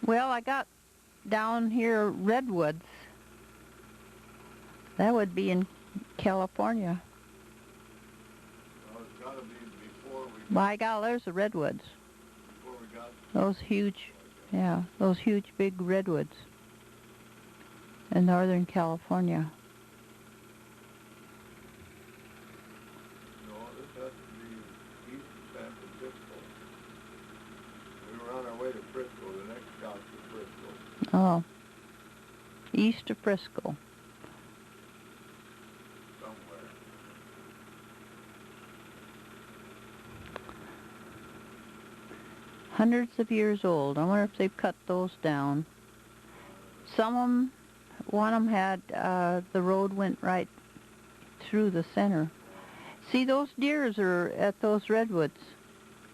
Well, I got down here redwoods. That would be in California. Well, it's got to be before we got... By God, there's the redwoods. Before we got... Those huge, yeah, those huge big redwoods in Northern California. No, this has to be east of San Francisco. We were on our way to Frisco. The next stop's to Frisco. Oh, east of Frisco. Somewhere. Hundreds of years old. I wonder if they've cut those down. Some of them, one of them had, the road went right through the center. See, those deers are at those redwoods,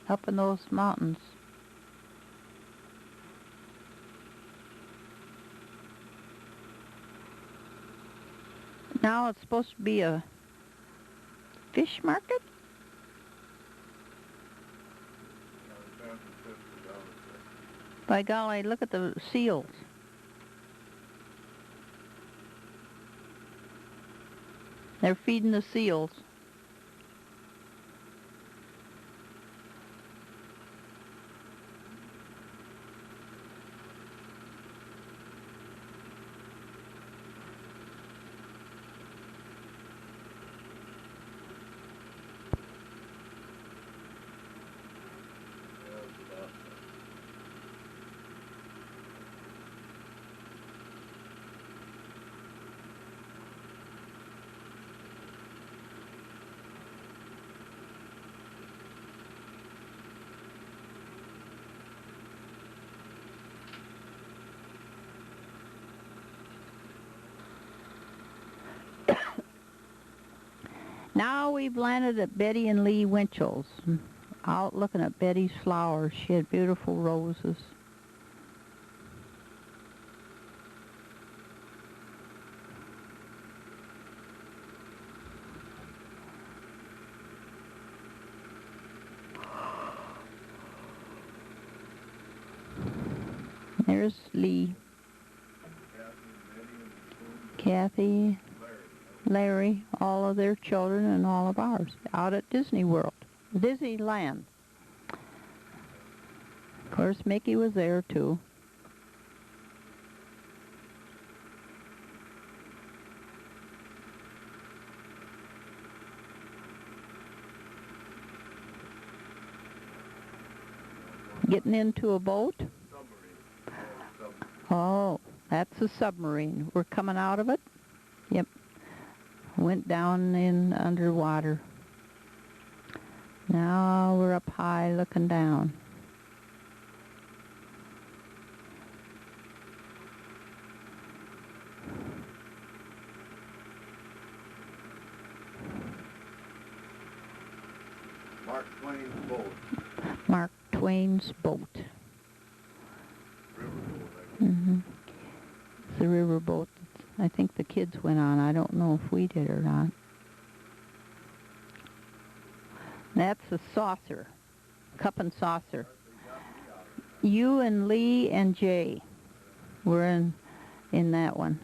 up in those mountains. Now it's supposed to be a fish market? San Francisco down there. By golly, look at the seals. They're feeding the seals. Now we've landed at Bday and Lee Wunschels. Out looking at Betty's flowers. She had beautiful roses. There's Lee. Kathy, Larry, all of their children and all of ours, out at Disney World, Disneyland. Of course, Mickey was there too. Getting into a boat? Oh, that's a submarine. We're coming out of it? Yep. Went down in underwater. Now we're up high looking down. Mark Twain's boat. Mark Twain's boat. Riverboat, It's the riverboat. I think the kids went on. I don't know if we did or not. That's a saucer. Cup and saucer. You and Lee and Jay were in that one.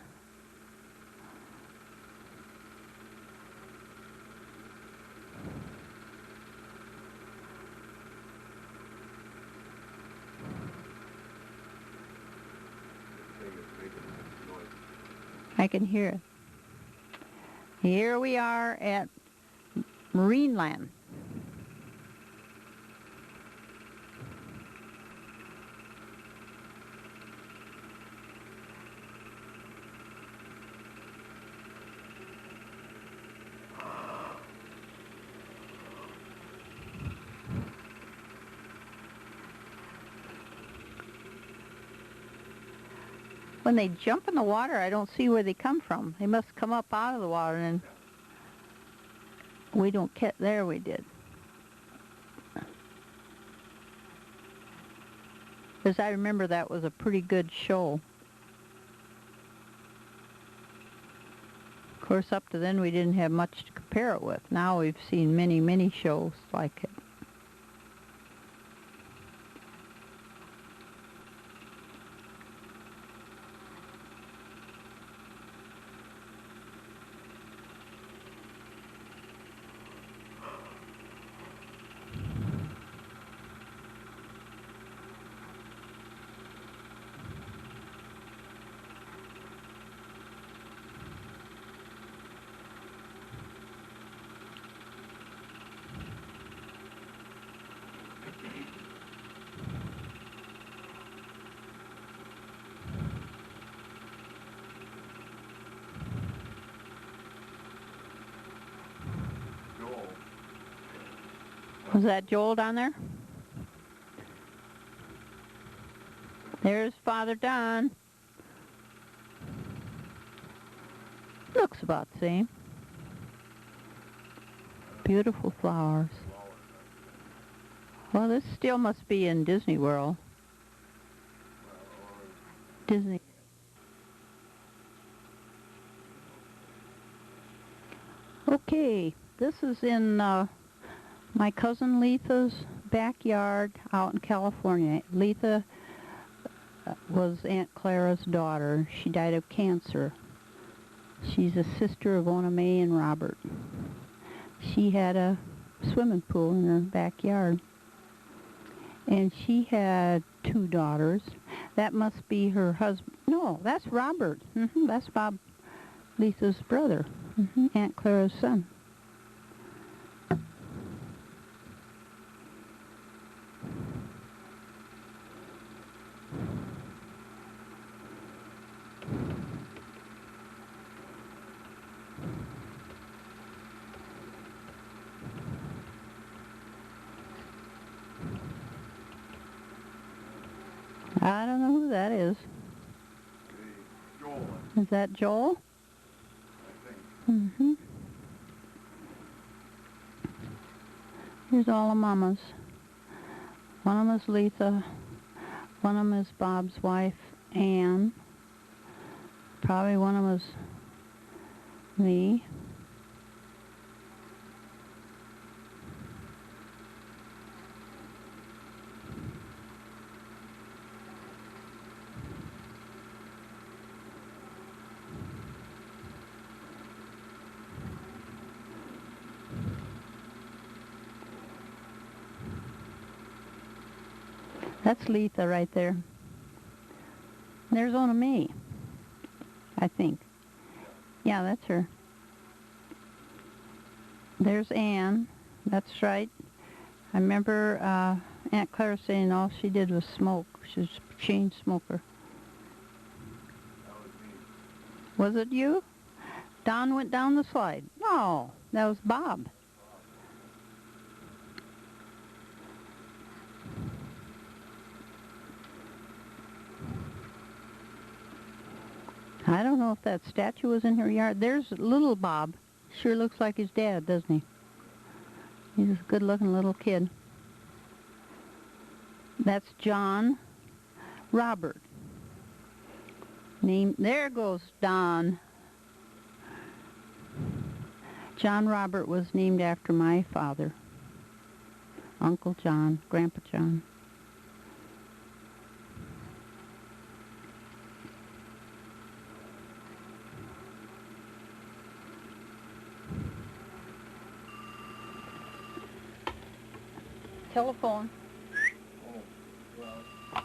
I can hear it. Here we are at Marineland. When they jump in the water, I don't see where they come from. They must come up out of the water, and we don't get there. We did. Because I remember that was a pretty good show. Of course, up to then we didn't have much to compare it with. Now we've seen many, many shows like it. Was that Joel down there? There's Father Don. Looks about the same. Beautiful flowers. Well, this still must be in Disney World. Disney. Okay, this is in my cousin Letha's backyard out in California. Letha was Aunt Clara's daughter. She died of cancer. She's a sister of Ona Mae and Robert. She had a swimming pool in her backyard. And she had 2 daughters. That must be her husband. No, that's Robert. That's Bob, Letha's brother. Aunt Clara's son. I don't know who that is. Joel. Is that Joel? I think. Here's all the mamas. One of them is Letha. One of them is Bob's wife, Ann. Probably one of them is me. That's Letha right there. There's Ona Mae, I think. Yeah, that's her. There's Ann. That's right. I remember Aunt Clara saying all she did was smoke. She was a chain smoker. That was me. Was it you? Don went down the slide. No, that was Bob. I don't know if that statue was in her yard. There's little Bob. Sure looks like his dad, doesn't he? He's a good-looking little kid. That's John Robert. There goes Don. John Robert was named after my father. Uncle John, Grandpa John. Telephone. Oh, well.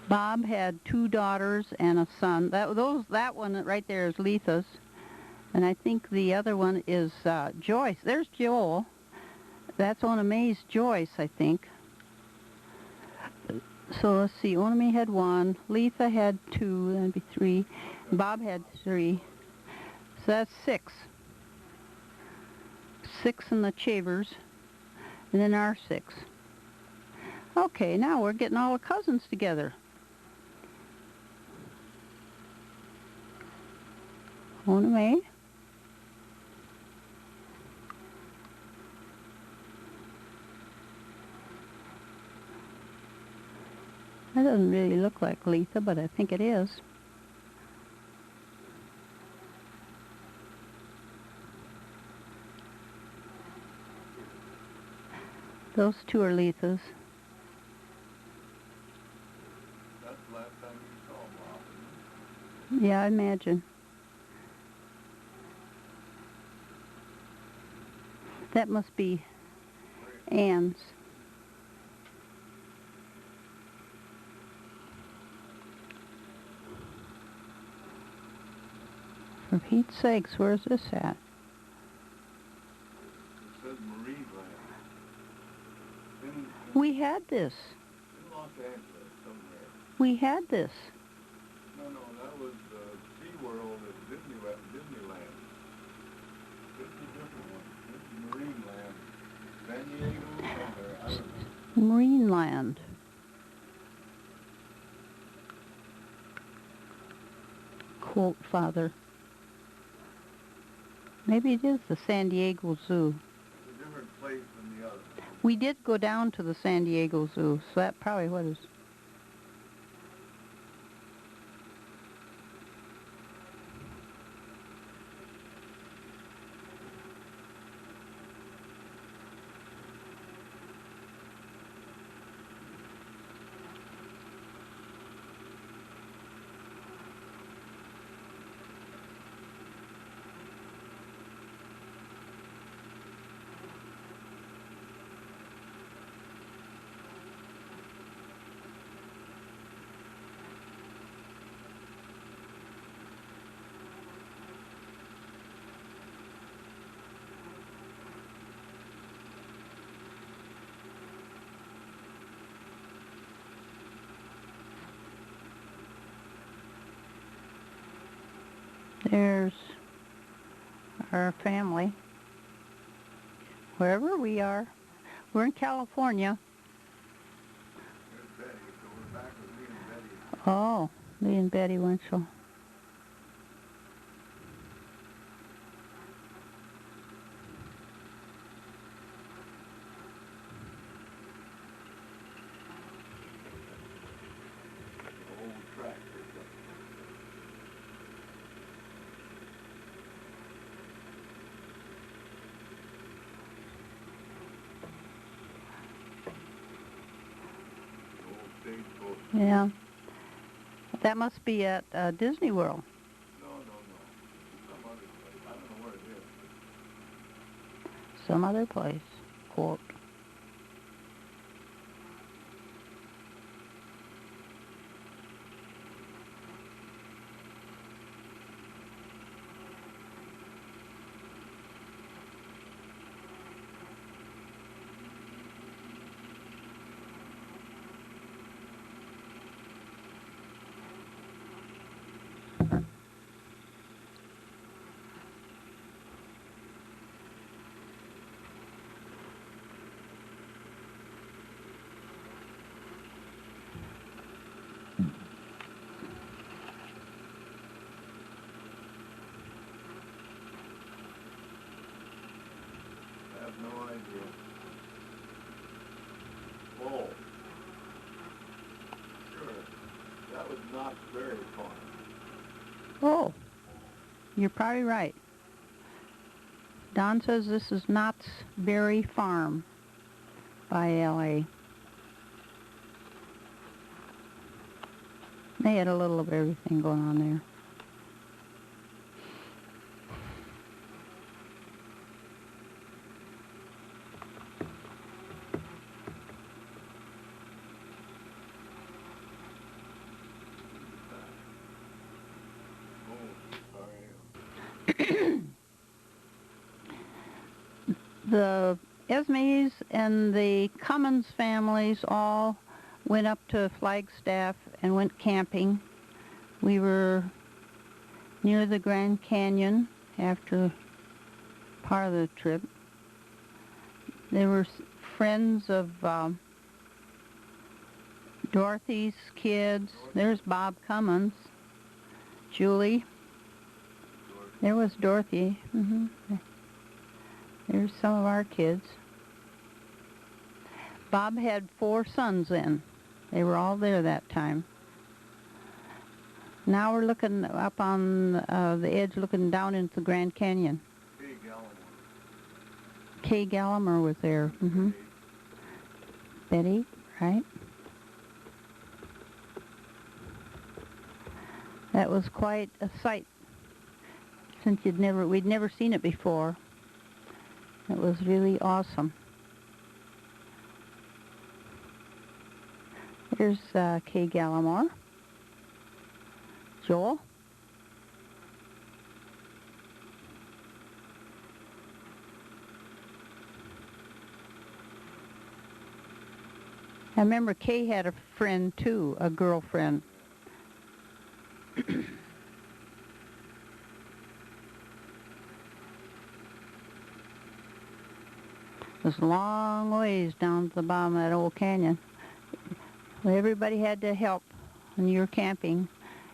Bob had 2 daughters and a son. That one right there is Letha's, and I think the other one is Joyce. There's Joel. That's Ona Mae's Joyce, I think. So let's see. Ona Mae had 1. Letha had 2. That'd be 3. Bob had 3. So that's 6. 6 in the Chavers, and then our 6. Okay, now we're getting all the cousins together. Ona Mae. That doesn't really look like Letha, but I think it is. Those 2 are Letha's. That's the last time you saw Bob, isn't it? Yeah, I imagine. That must be Ann's. For Pete's sakes, where's this at? It says Marine Land. We had this. In Los Angeles, somewhere. We had this. Marineland. Quote Father. Maybe it is the San Diego Zoo. It's a different place than the other. We did go down to the San Diego Zoo, so that probably was. There's our family. Wherever we are. We're in California. There's Betty, so we're back with me and Betty. Oh, Lee and Betty Wunschel. The whole track is up. The whole stagecoach. Yeah. That must be at Disney World. No. Some other place. I don't know where it is. Some other place. Quote. I have no idea. Oh. Sure. That was Knott's Berry Farm. Oh, you're probably right. Don says this is Knott's Berry Farm by L.A. They had a little of everything going on there. The Esmays and the Cummins families all went up to Flagstaff and went camping. We were near the Grand Canyon after part of the trip. They were friends of Dorothy's kids. There's Bob Cummins. Julie. There was Dorothy. There's some of our kids. Bob had 4 sons then. They were all there that time. Now we're looking up on the edge, looking down into the Grand Canyon. Kay Gallimer was there. Betty, right? That was quite a sight, since we'd never seen it before. It was really awesome. Here's Kay Gallimore. Joel. I remember Kay had a friend too, a girlfriend. It was a long ways down to the bottom of that old canyon. Everybody had to help when you were camping.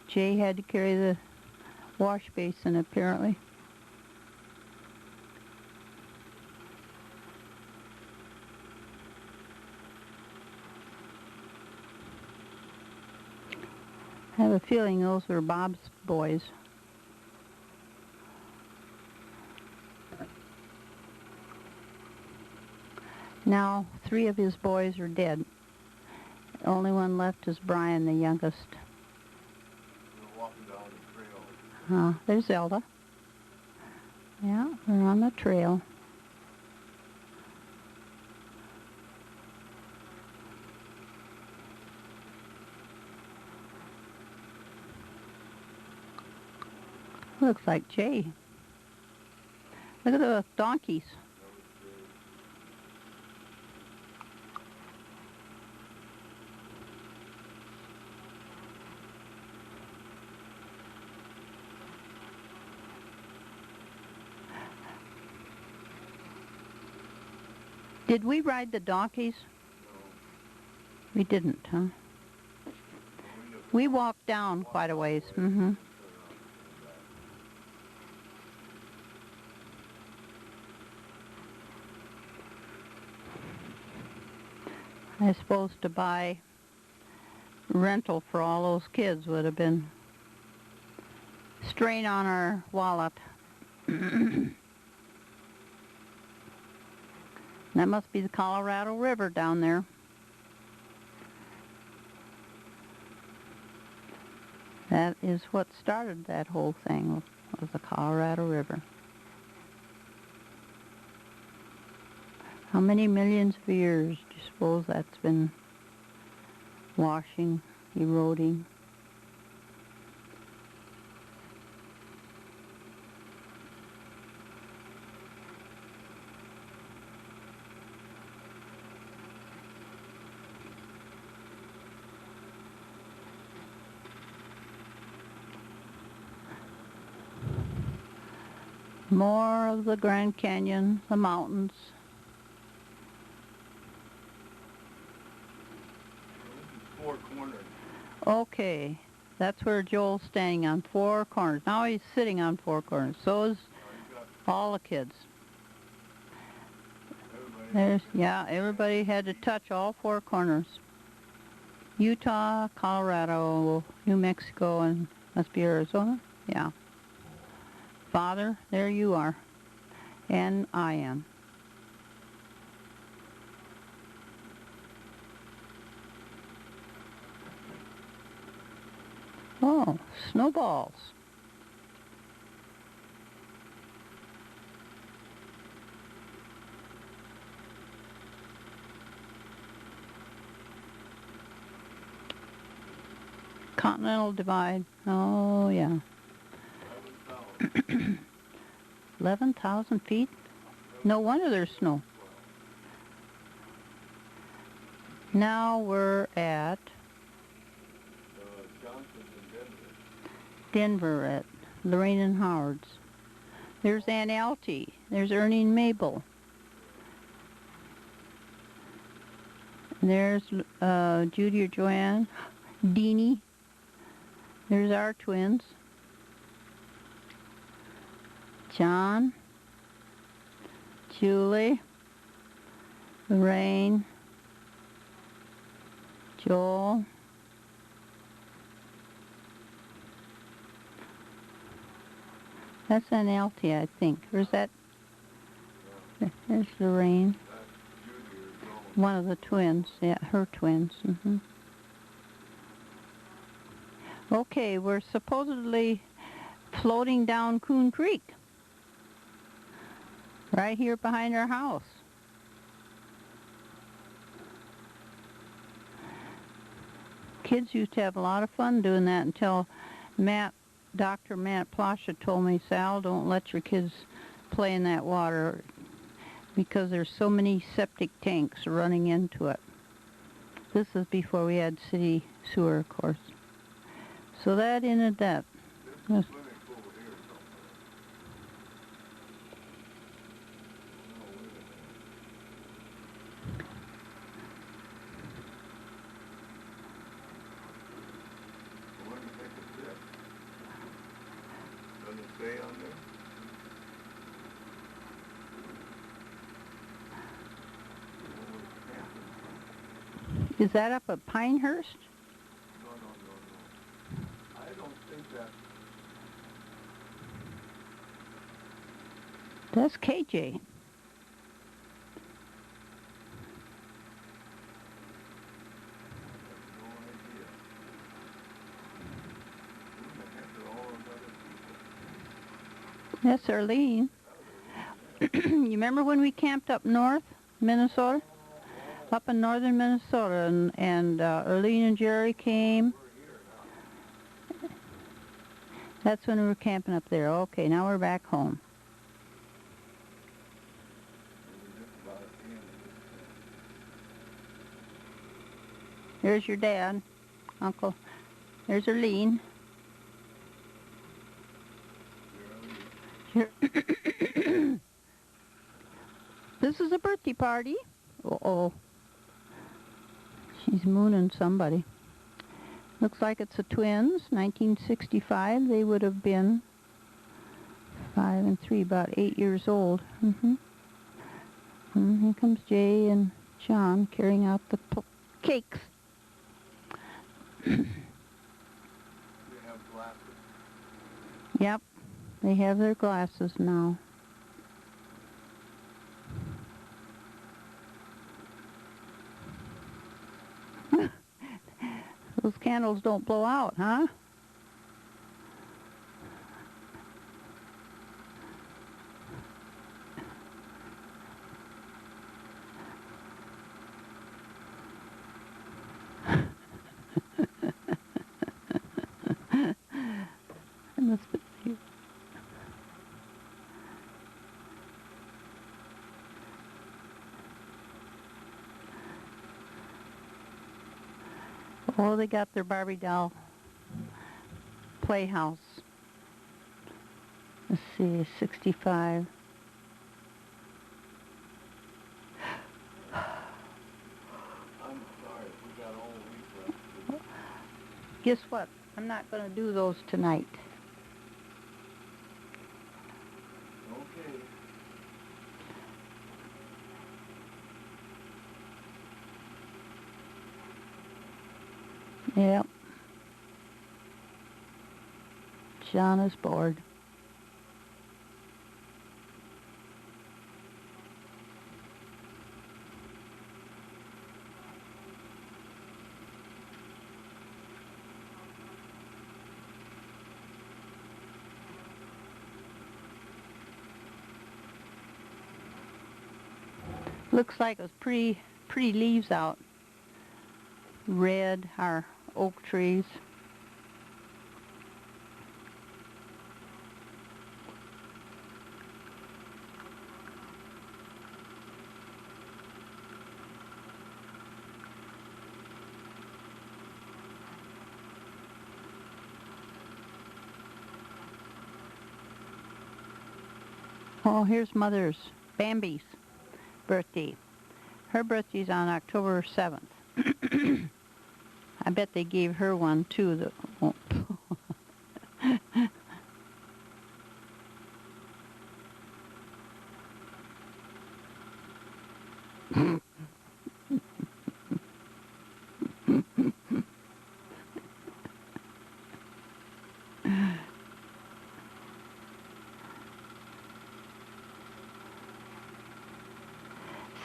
Jay had to carry the wash basin, apparently. I have a feeling those were Bob's boys. Now, 3 of his boys are dead. The only one left is Brian, the youngest. We're walking down the trail. There's Zelda. Yeah, we're on the trail. Looks like Jay. Look at the donkeys. Did we ride the donkeys? No. We didn't, huh? We walked down quite a ways. Mm-hmm. I suppose to buy rental for all those kids would have been strain on our wallet. That must be the Colorado River down there. That is what started that whole thing, was the Colorado River. How many millions of years do you suppose that's been washing, eroding? More of the Grand Canyon, the mountains. Four corners. Okay, that's where Joel's standing on 4 corners. Now he's sitting on 4 corners. So is all the kids. Everybody had to touch all 4 corners. Utah, Colorado, New Mexico, and must be Arizona. Yeah. Father, there you are. And I am. Oh, snowballs. Continental Divide. Oh, yeah. 11,000 feet? No wonder there's snow. Now we're at Denver at Lorraine and Howard's. There's Aunt Altie. There's Ernie and Mabel. And there's Judy or Joanne. Deanie. There's our twins. John. Julie. Lorraine. Joel. That's Aunt Altie, I think. Or is that... There's Lorraine. One of the twins. Yeah, her twins. Mm-hmm. Okay, we're supposedly floating down Coon Creek. Right here behind our house. Kids used to have a lot of fun doing that until Dr. Matt Plasha told me, Sal, don't let your kids play in that water because there's so many septic tanks running into it. This is before we had city sewer, of course. So that ended that. say on there? Is that up at Pinehurst? No. I don't think that. That's KJ. That's Earlins. You remember when we camped up north, Minnesota? Up in northern Minnesota, and Earlins and Jerry came. That's when we were camping up there. Okay, now we're back home. There's your dad, Uncle. There's Earlins. This is a birthday party. Uh-oh. She's mooning somebody. Looks like it's the twins, 1965. They would have been 5 and 3, about 8 years old. Here comes Jay and John carrying out the cakes. They have glasses. Yep, they have their glasses now. Those candles don't blow out, huh? Oh, they got their Barbie doll playhouse. Let's see, 65. I'm sorry, we got all week left. Guess what? I'm not going to do those tonight. Okay. Yep. John is bored. Looks like it's pretty leaves out. Red, our oak trees. Oh, here's Mother's, Bambi's birthday. Her birthday's on October 7th. I bet they gave her one too. That won't.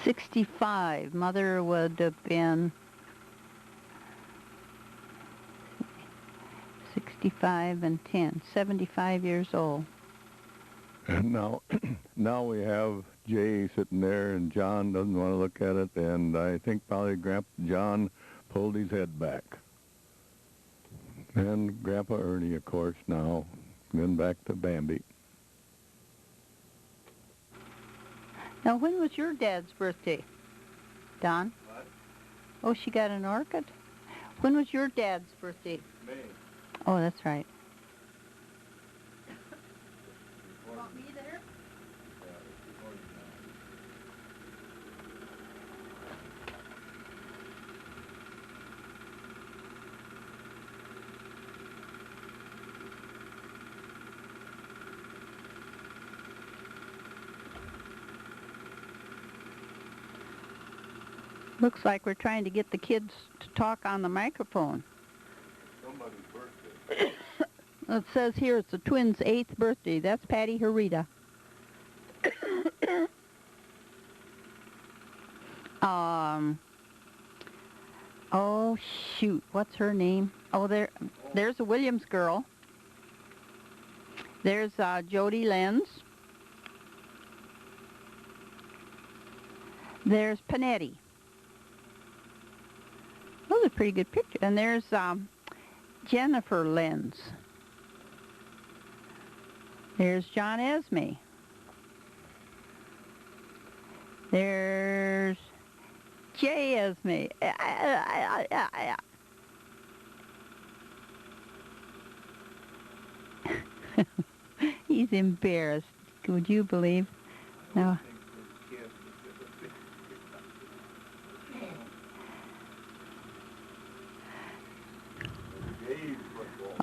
$65. Mother would have been 65 and 10, 75 years old. And now we have Jay sitting there, and John doesn't want to look at it, and I think probably Grandpa John pulled his head back. And Grandpa Ernie, of course, now, then back to Bambi. Now, when was your dad's birthday, Don? What? Oh, she got an orchid? When was your dad's birthday? May. Oh, that's right. Want me there? Looks like we're trying to get the kids to talk on the microphone. Somebody's birthday. It says here it's the twins' 8th birthday. That's Patty Harita. Oh shoot, what's her name? Oh, there's a Williams girl. There's Jody Lenz. There's Panetti. Those are pretty good pictures. And there's Jennifer Lenz. There's John Esmay. There's Jay Esmay. He's embarrassed. Would you believe? No.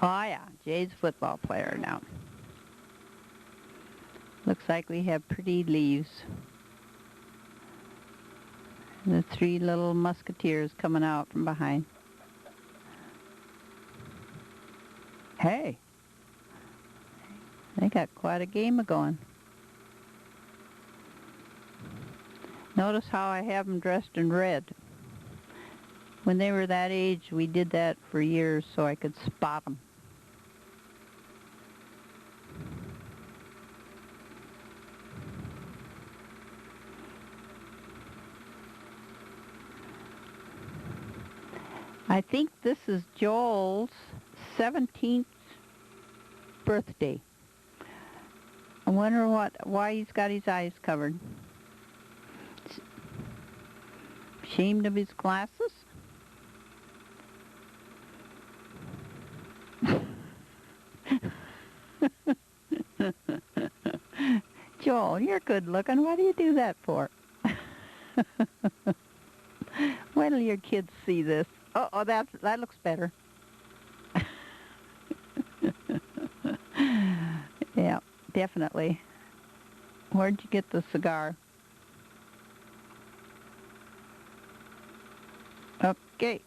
Oh yeah, Jay's a football player now. Looks like we have pretty leaves. The 3 little musketeers coming out from behind. Hey, they got quite a game going. Notice how I have them dressed in red. When they were that age, we did that for years so I could spot them. I think this is Joel's 17th birthday. I wonder why he's got his eyes covered. Ashamed of his glasses? Joel, you're good looking. Why do you do that for? Wait till your kids see this. Oh, that looks better. Yeah, definitely. Where'd you get the cigar? Okay.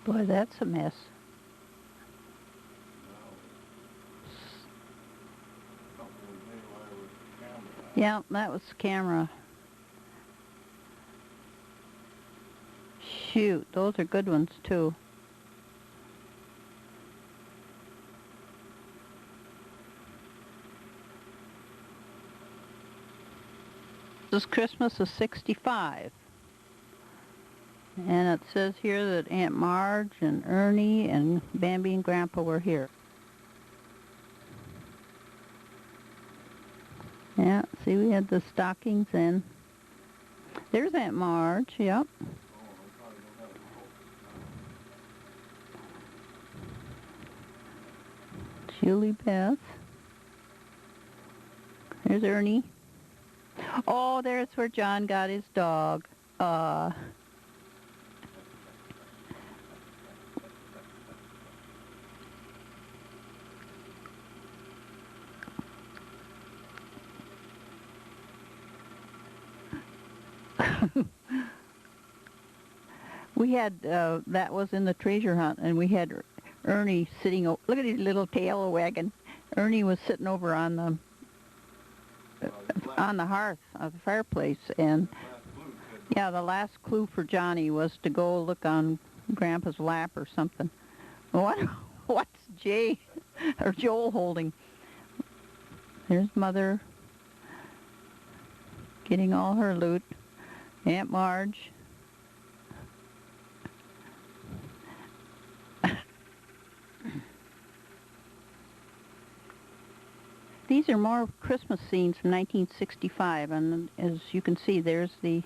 Boy, that's a mess. Yeah, that was the camera. Shoot, those are good ones too. This is Christmas of '65. And it says here that Aunt Marge and Ernie and Bambi and Grandpa were here. Yeah, see, we had the stockings in. There's Aunt Marge, yep. Julie Beth. There's Ernie. Oh, there's where John got his dog. We had, that was in the treasure hunt, and we had Ernie sitting, look at his little tail wagging. Ernie was sitting over on the hearth of the fireplace, and yeah, the last clue for Johnny was to go look on Grandpa's lap or something. What's Jay or Joel holding? There's Mother getting all her loot. Aunt Marge. These are more Christmas scenes from 1965, and as you can see, there's the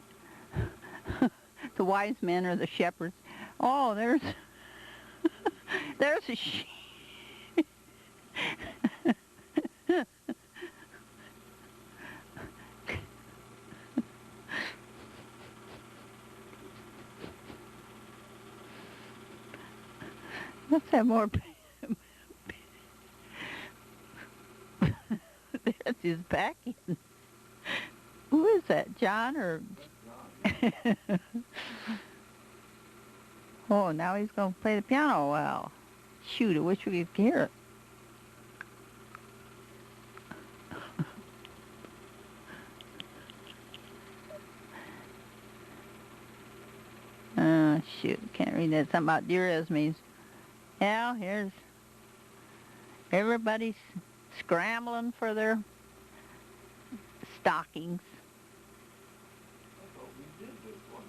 the wise men or the shepherds. Oh, there's there's a sheep. Let's have more. There's his back in. Woo! is that, John or? That's John. Oh, now he's going to play the piano. Well, shoot, I wish we could hear it. Shoot, can't read that. Something about dear Esmay. Yeah, here's everybody's scrambling for their stockings. I thought we did this one.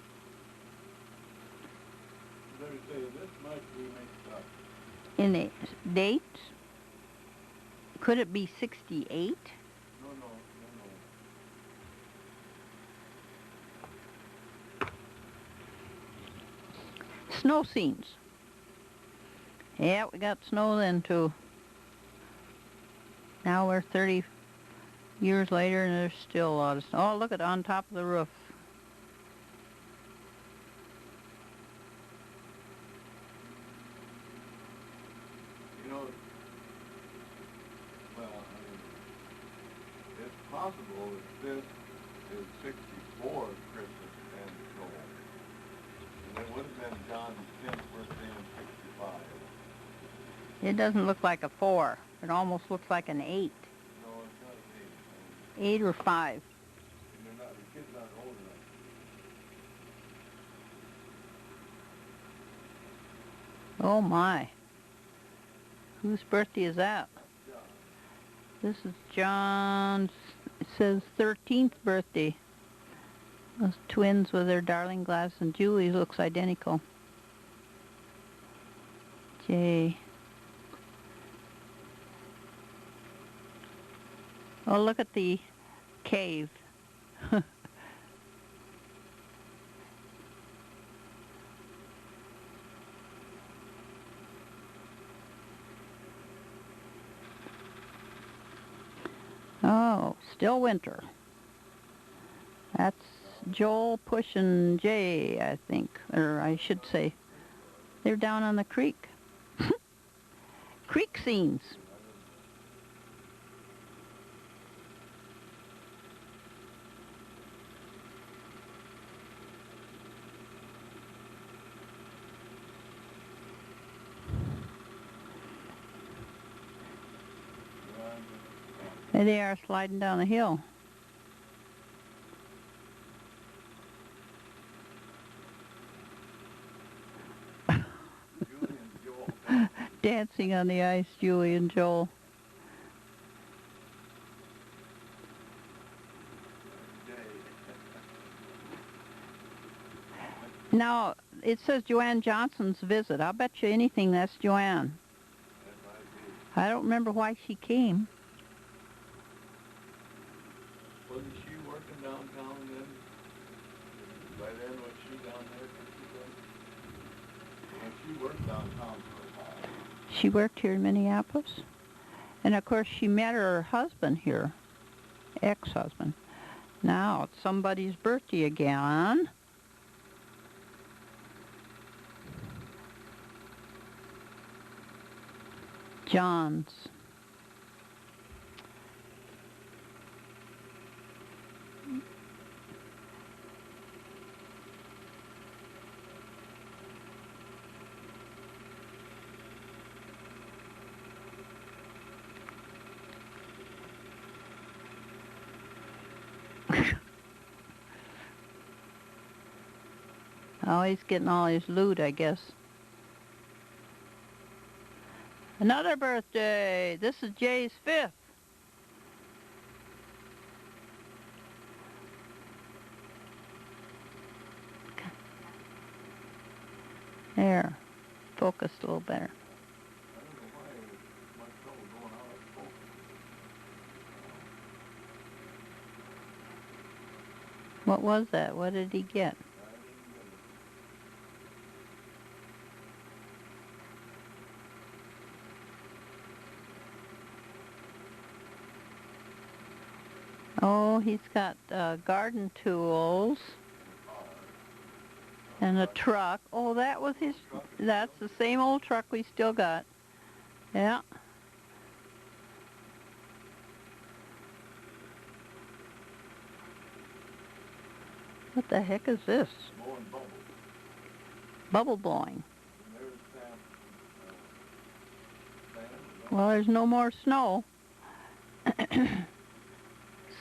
They say this much we mixed up. In the dates, could it be 68? No. Snow scenes. Yeah, we got snow then too. Now we're 30 years later and there's still a lot of snow. Oh, look at on top of the roof. You know, well, I mean, it's possible that this is 64 Christmas and Joel. And it would have been John's 10th birthday in 65. It doesn't look like a 4. It almost looks like an 8. No, it's not an 8 or 5. And they're not, the kids aren't old enough. Oh my. Whose birthday is that? Yeah. This is John's, it says 13th birthday. Those twins with their darling glasses, and Julie looks identical. Jay. Oh, look at the cave. Oh, still winter. That's Joel pushing Jay, I think. Or I should say, they're down on the creek. Creek scenes. There they are sliding down the hill. Julie and Joel. Dancing on the ice, Julie and Joel. Now, it says Joanne Johnson's visit. I'll bet you anything that's Joanne. That might be. I don't remember why she came. Wasn't she working downtown then? By then, was she down there? When she worked downtown for a while. She worked here in Minneapolis. And of course she met her husband here. Ex-husband. Now it's somebody's birthday again. John's. Oh, he's getting all his loot, I guess. Another birthday. This is Jay's 5th. There. Focused a little better. I don't know why it was much trouble going out of focus. What was that? What did he get? I didn't get it. Oh, he's got garden tools and a truck. Oh, that was his, that's the same old truck we still got. Yeah. What the heck is this? blowing bubbles. Bubble blowing. And there's Sam. Well, there's no more snow.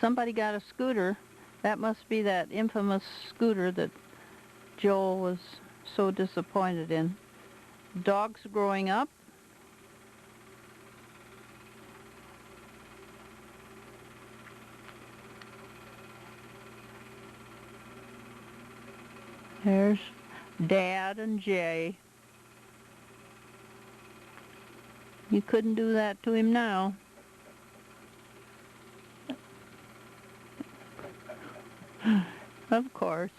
Somebody got a scooter. That must be that infamous scooter that Joel was so disappointed in. Dogs growing up. There's Dad and Jay. You couldn't do that to him now. Of course.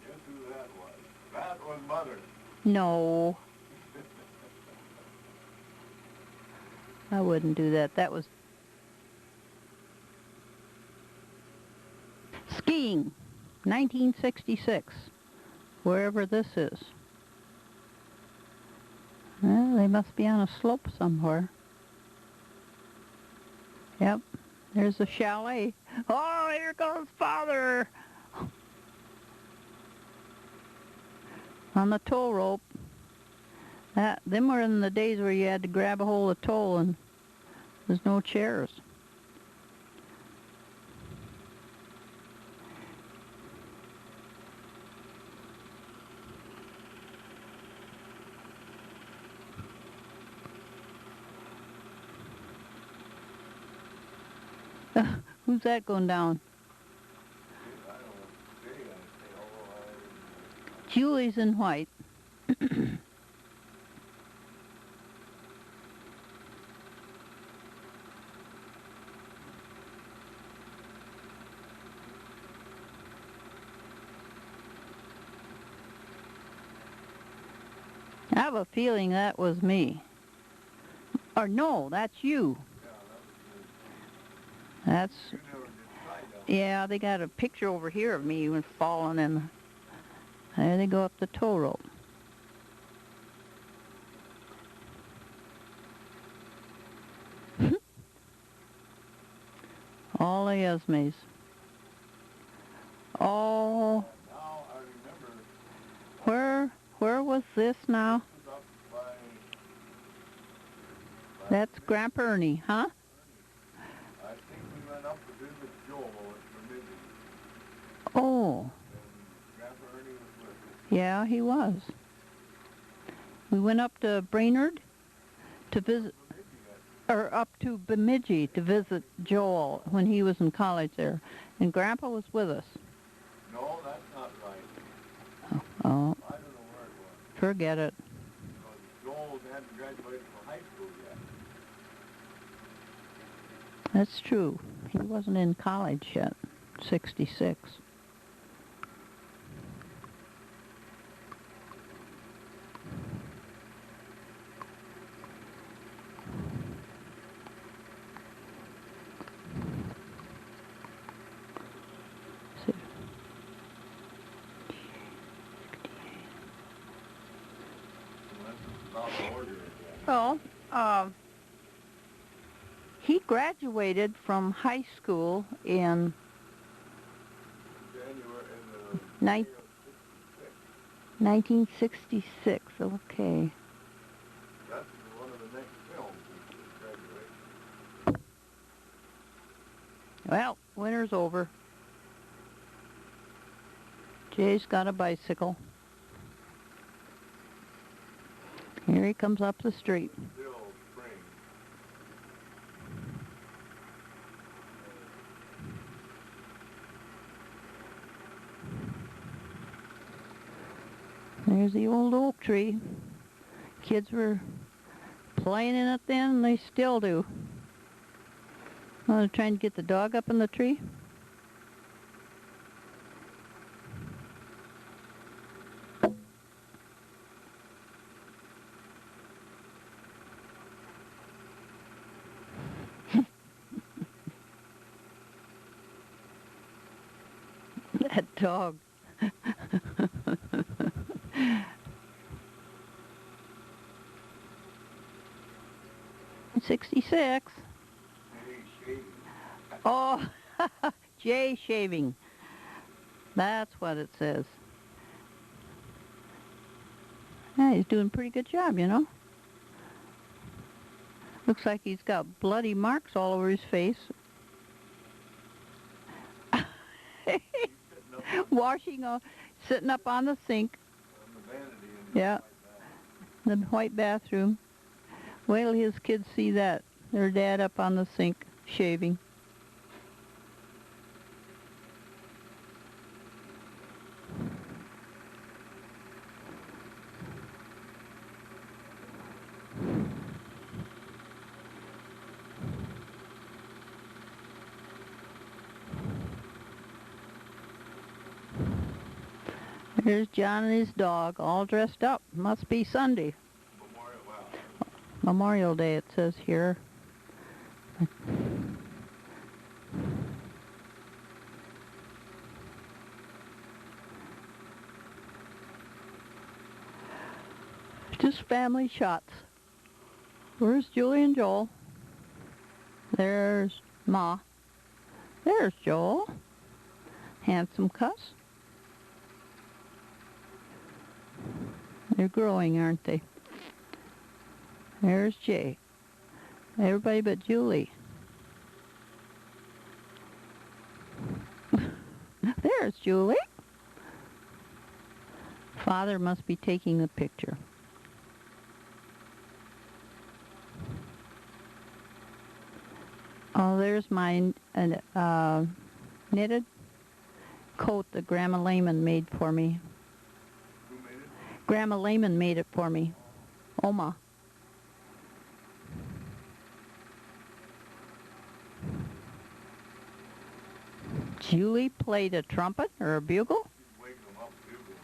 Guess who that was? That was Mother. No. I wouldn't do that. That was skiing, 1966, wherever this is. Well, they must be on a slope somewhere. Yep, there's the chalet. Oh, here goes Father! On the tow rope. Them were in the days where you had to grab a hold of tow and there's no chairs. Who's that going down? Julie's in white. I have a feeling that was me. Or no, that's you. That's... Yeah, they got a picture over here of me when falling in. There they go up the tow rope. All the Esmays. Oh. Now I remember. Where was this now? This is up by That's Grandpa Ernie, huh? I think we went up to visit Joel at Bambi. Oh. And Grandpa Ernie was with us. Yeah, he was. We went up to Brainerd to visit, or up to Bemidji to visit Joel when he was in college there. And Grandpa was with us. No, that's not right. Oh, I don't know where it was. forget it. Because Joel hadn't graduated from high school yet. That's true. He wasn't in college yet, 66. Well, he graduated from high school in January 1966. Okay. That's one of the next films, graduation. Well, winter's over. Jay's got a bicycle. Here he comes up the street. Still spring. There's the old oak tree. Kids were playing in it then, and they still do. Oh, they're trying to get the dog up in the tree. That dog. 66. Oh, Jay shaving. That's what it says. Yeah, he's doing a pretty good job, you know. Looks like he's got bloody marks all over his face. Sitting up on the sink. On the vanity in the Yeah, white bath. the white bathroom. Wait till his kids see that. Their dad up on the sink, shaving. There's John and his dog, all dressed up. Must be Sunday. Memorial Day, it says here. Just family shots. Where's Julie and Joel? There's Ma. There's Joel. Handsome cuss. They're growing, aren't they? There's Jay. Everybody but Julie. There's Julie. Father must be taking the picture. Oh, there's my knitted coat that Grandma Lehman made for me. Who made it? Grandma Lehman made it for me. Oma. Julie played a trumpet or a bugle? She's waking them up, bugling.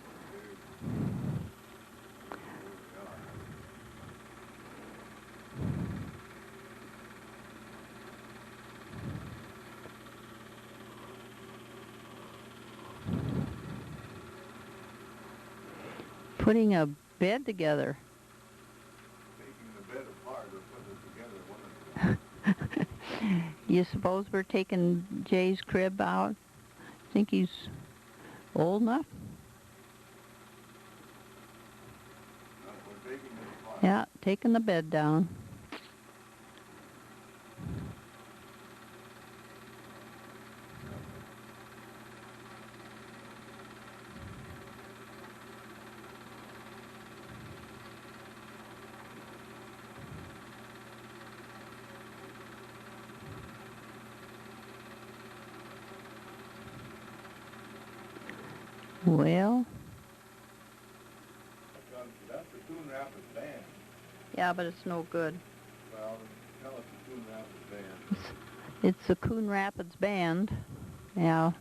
Putting a bed together. Taking the bed apart or putting it together, one of the You suppose we're taking Jay's crib out? Think he's old enough? We're taking it apart. Yeah, taking the bed down. Well, That's the Coon Rapids band. yeah, but it's no good. Well, tell us the Coon Rapids band. It's the Coon Rapids Band. Yeah,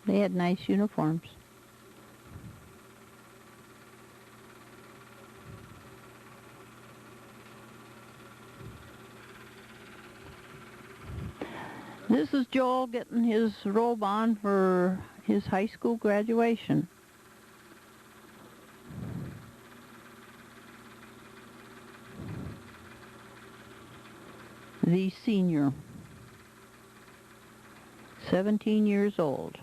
they had nice uniforms. This is Joel getting his robe on for his high school graduation. The senior. 17 years old.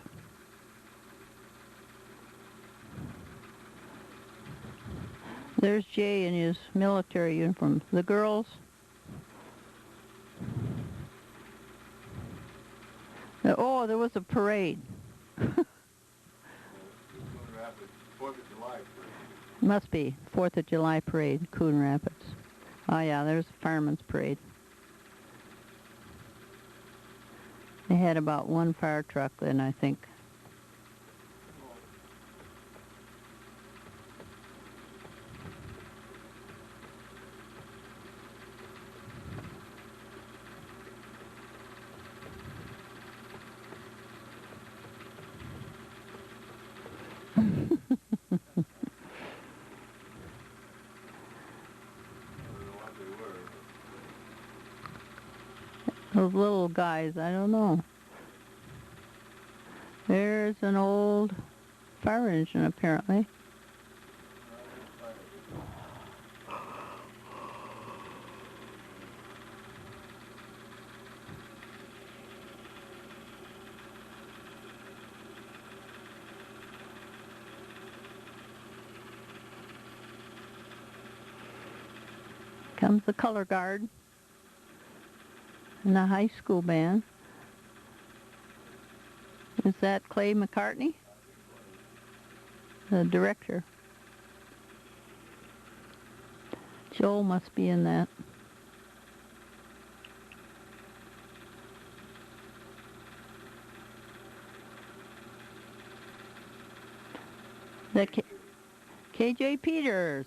There's Jay in his military uniform. The girls. Oh, there was a parade. Coon Rapids, 4th of July parade. Must be 4th of July parade, Coon Rapids. Oh yeah, there's the fireman's parade. They had about one fire truck then, I think. Those little guys, I don't know. There's an old fire engine, apparently. comes the color guard and the high school band. Is that Clay McCartney? The director. Joel must be in that. The KJ Peters.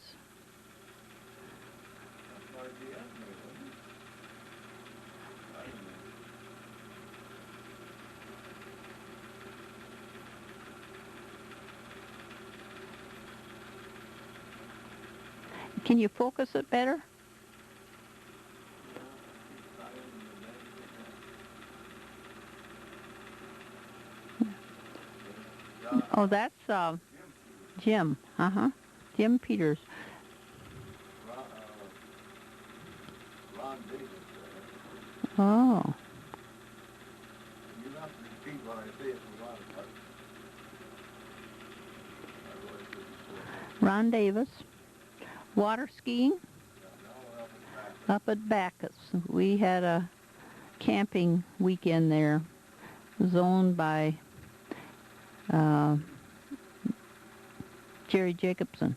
Can you focus it better? Oh, that's Jim. Jim Peters. Ron Davis. Oh. You have to repeat what I say if we want to. Ron Davis. Water skiing up at Backus. We had a camping weekend there. It was owned by Jerry Jacobson.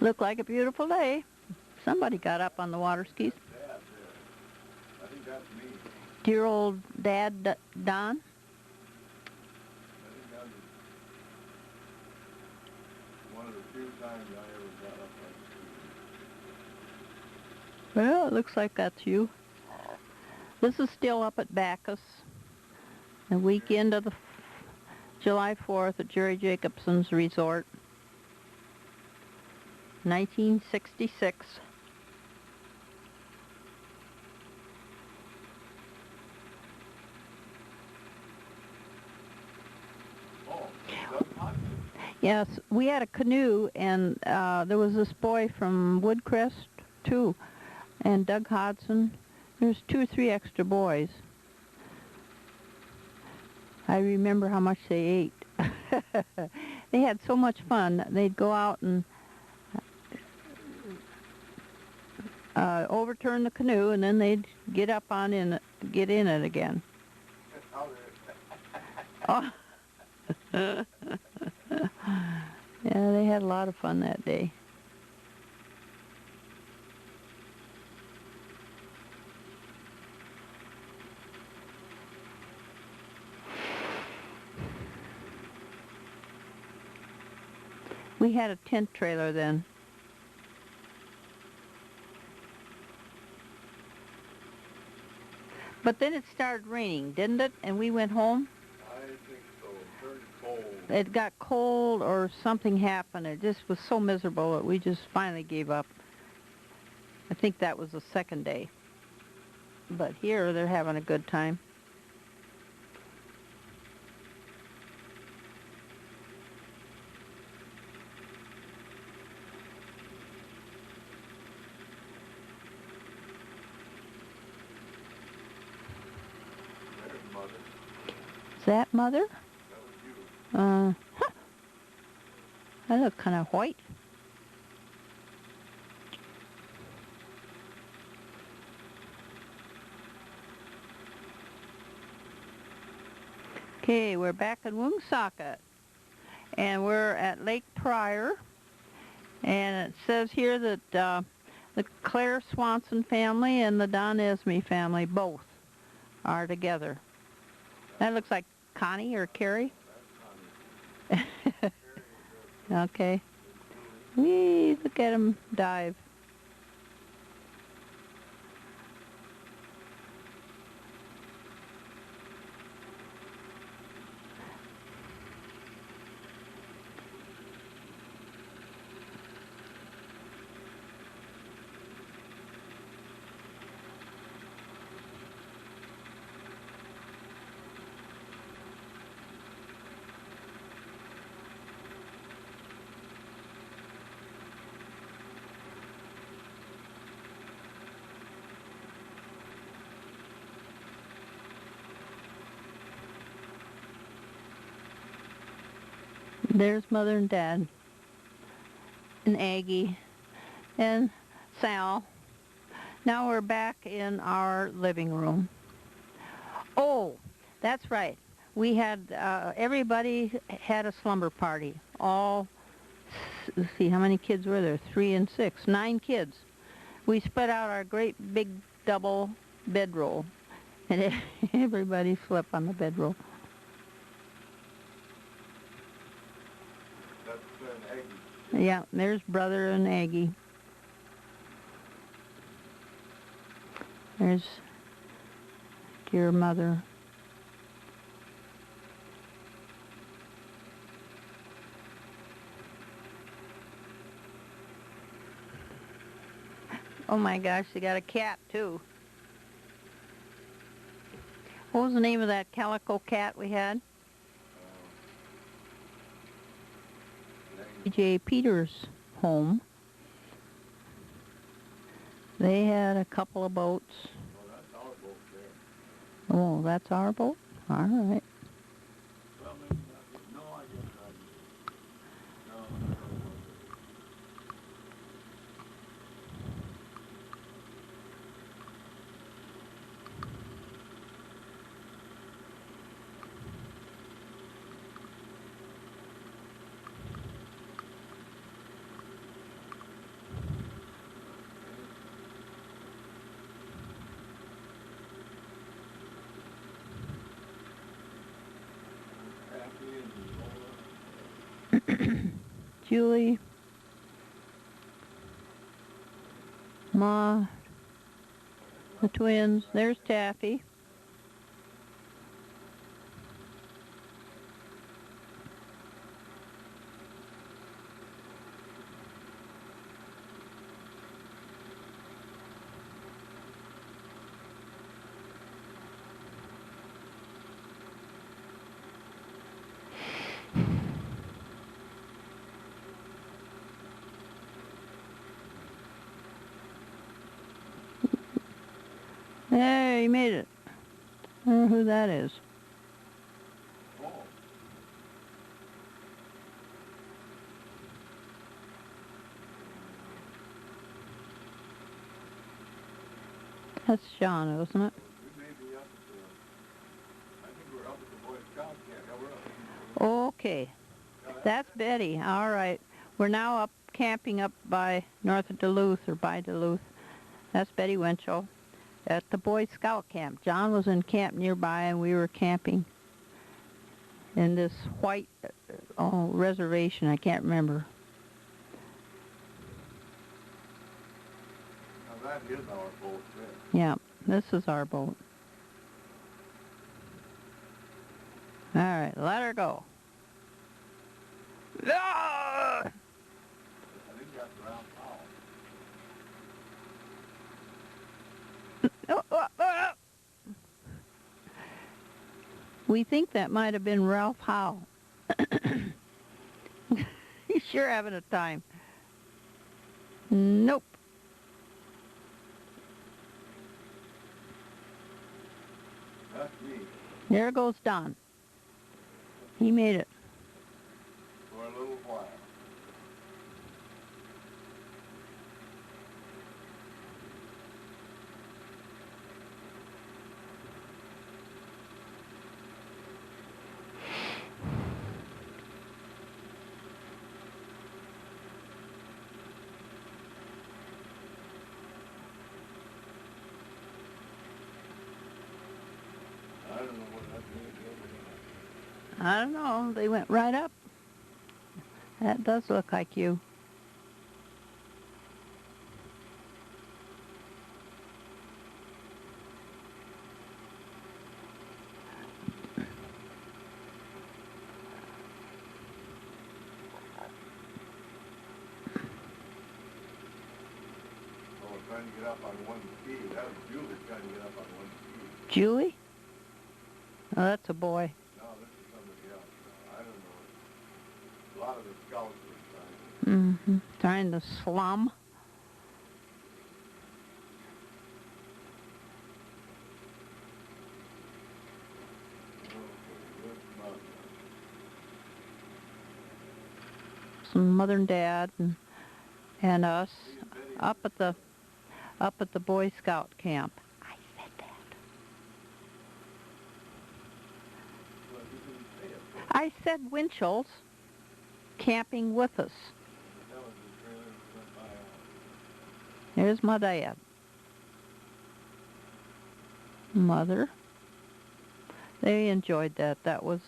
Looked like a beautiful day. Somebody got up on the water skis. Dad, I think that's me. Dear old Dad, Don. I think that was one of the few times I ever got up on the ski. Well, it looks like that's you. This is still up at Backus. The weekend of the July 4th at Jerry Jacobson's resort. 1966. Oh, Doug Hodgson. Yes, we had a canoe, and there was this boy from Woodcrest, too, and Doug Hodgson. There's 2 or 3 extra boys. I remember how much they ate. They had so much fun. They'd go out and overturn the canoe, and then they'd get up on in it, get in it again. Oh. Yeah, they had a lot of fun that day. We had a tent trailer then. But then it started raining, didn't it? And we went home. I think so. Very cold. It got cold or something happened. It just was so miserable that we just finally gave up. I think that was the second day. But here they're having a good time. There's Mother. Is that Mother? That was you. Huh. I look kind of white. Okay, we're back in Woonsocket, and we're at Lake Pryor, and it says here that the Claire Swanson family and the Don Esmay family both are together. That looks like Connie or Carrie. Okay. Whee, look at him dive. There's Mother and Dad. And Aggie. And Sal. Now we're back in our living room. Oh, that's right. We had, everybody had a slumber party. Let's see, how many kids were there? 3 and 6. 9 kids. We spread out our great big double bedroll. And everybody slept on the bedroll. That's Aggie. Yeah, there's Brother and Aggie. There's dear Mother. Oh my gosh, they got a cat too. What was the name of that calico cat we had? J. Peters' home. They had a couple of boats. Oh, that's our boat there. Oh, that's our boat? All right. Well, maybe not. No, I guess not. No, I don't know. Julie, Ma, the twins. There's Taffy. Hey, you made it. I don't know who that is. Oh. That's Sean, isn't it? We may be up at I think we're up at the Boy Scout camp. Yeah, we're up. Okay. That's Betty. All right. We're now up camping up by north of Duluth or by Duluth. That's Betty Wunschels at the Boy Scout camp. John was in camp nearby and we were camping in this white reservation. I can't remember. Now that is our boat there. Yeah, this is our boat. All right, let her go. Ah! I think that's Ralph Powell. Oh, oh, oh. We think that might have been Ralph Howe. He's sure having a time. Nope. That's me. There goes Don. He made it. For a little while. I don't know what that means over there. I don't know. They went right up. That does look like you. Oh, we're trying to get up on one ski. That was Julie trying to get up on one ski. Julie? Oh, that's a boy. No, this is somebody else. No, I don't know. A lot of the scouts were trying. Mm-hmm. Trying to slum. Okay, where's Mother? and Mother and Dad and us up at the Boy Scout camp. I said that. I said Wunschels camping with us. There's my dad. Mother. They enjoyed that. That was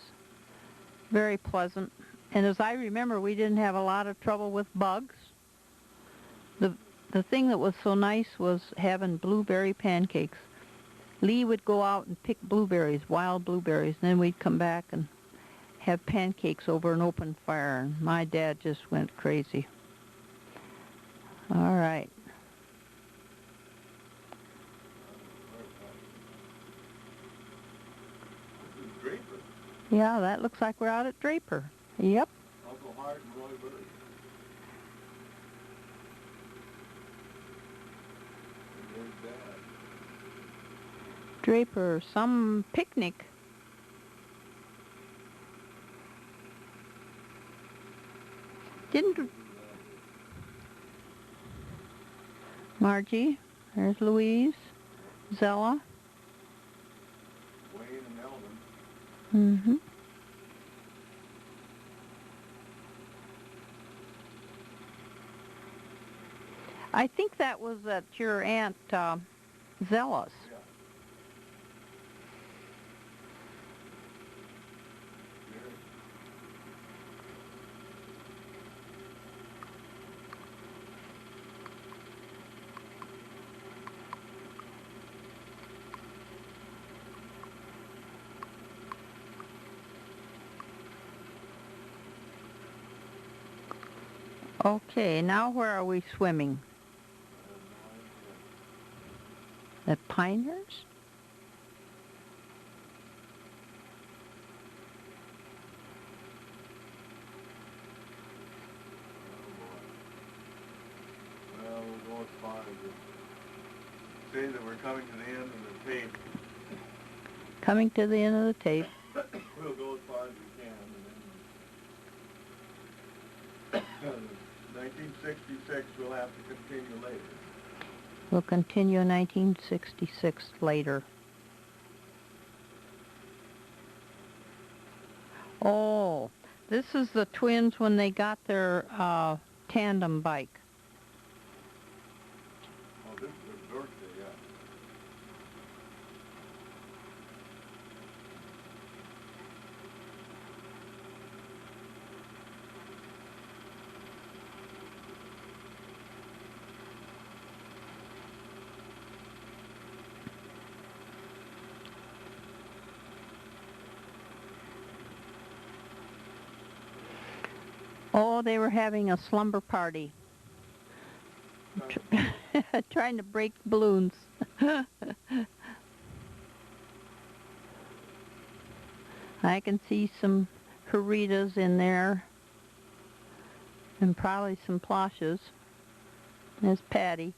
very pleasant. And as I remember, we didn't have a lot of trouble with bugs. The thing that was so nice was having blueberry pancakes. Lee would go out and pick blueberries, wild blueberries, and then we'd come back and have pancakes over an open fire, and my dad just went crazy. All right. This is Draper. Yeah, that looks like we're out at Draper. Yep. Uncle Hart and Roy Bird. And there's Dad. Draper, some picnic. Didn't Margie, there's Louise, Zella. Wayne and Eldon. Mm-hmm. I think that was at your Aunt Zellas. Yeah. Okay, now where are we swimming? At Pinehurst? Well, we'll go as far as it. Say that we're coming to the end of the tape. Coming to the end of the tape. We'll go as far as we can, and then 1966 we'll have to continue later. We'll continue in 1966 later. Oh, this is the twins when they got their tandem bike. Oh, this is their birthday, yeah. Oh, they were having a slumber party. Trying to break balloons. I can see some Haritas in there. And probably some Plashes. There's Patty.